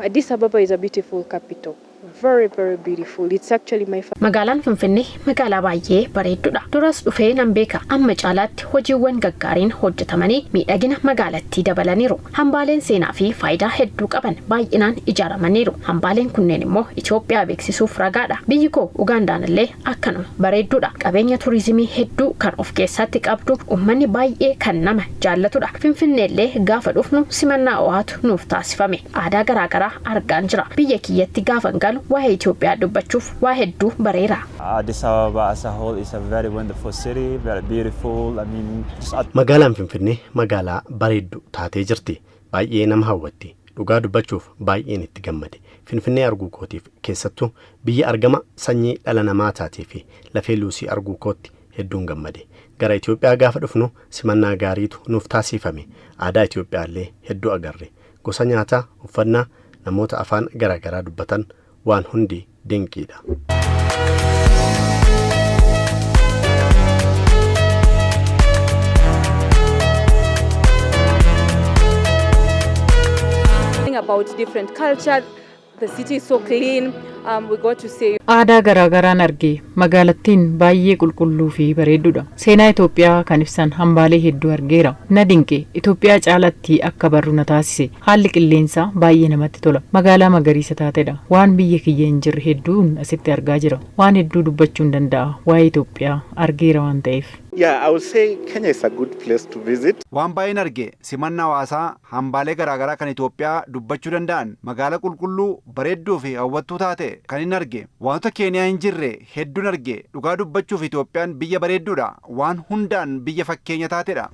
Addis Ababa is a beautiful capital. Very, very beautiful. It's actually my Magaalaan Finfinnee magaalaa baay'ee bareedduudha. Duras dhufee nan beeka. Amma caalaatti hojiiwwan gaggaariin hojjetamanii miidhagina magaalattii dabalaniiru. Hambaaleen seenaa fi faayidaa hedduu qaban baay'inaan ijaaramaniiru. Hambaaleen kunneen immoo Itoophiyaa beeksisuuf ragaadha. Biyyi koo Ugandaan illee akkanuma bareedduudha. Qabeenya turizimii hedduu kan of keessatti qabdu, uummanni baay'ee kan nama jaallatudha. Finfinnee illee gaafa dhufnu simannaa ho'aatu nuuf taasifame. Aadaa garaagaraa argaan jira. Biyya kiyyatti gaafa galu waa'ee Itoophiyaa dubbachuuf waa hedduu bareera. Addis Ababa as a whole is a very wonderful city, very beautiful. Magaalaan Finfinnee magaalaa bareeddu taatee jirti. Baay'ee nama hawwatti. Dhugaa dubbachuuf baay'een itti gammade. Finfinnee arguu kootiif keessattuu biyya argama sanyii dhala namaa taatee fi lafee luusii arguu kootti hedduun gammade. Gara Itoophiyaa gaafa dhufnu simannaa gaariitu nuuf taasifame. Aadaa Itoophiyaa illee hedduu agarre. Gosa nyaataa, uffannaa, namoota afaan garaagaraa dubbatan waan hundi dinqiidha. About different culture. The city is so clean. We got to say aadaa garaagaraan argee magaalattiin baay'ee qulqulluu fi bareedduudha. Seenaa Itoophiyaa kan ibsan hambaalee hedduu argeera. Na dinqe Itoophiyaa caalatti akka barru na taasise. Haalli qilleensaa baay'ee namatti tola. Magaalaa magariisa taatedha. Waan biyya kiyya hin jirre hedduun asitti argaa jira. Waan hedduu dubbachuu hin danda'a. Waa'ee Itoophiyaa argeera waan ta'eef. Yeah, I would say Kenya is a good place to visit. Waan baay'een arge simannaa hawaasaa hambaalee garaagaraa kan Itoophiyaa dubbachuu danda'an magaalaa qulqulluu bareedduu fi hawwattuu taate kan hin arge wantoota Keeniyaa hin jirre hedduun arge dhugaa dubbachuuf Itoophiyaan biyya bareedduudha waan hundaan biyya fakkeenya taatedha.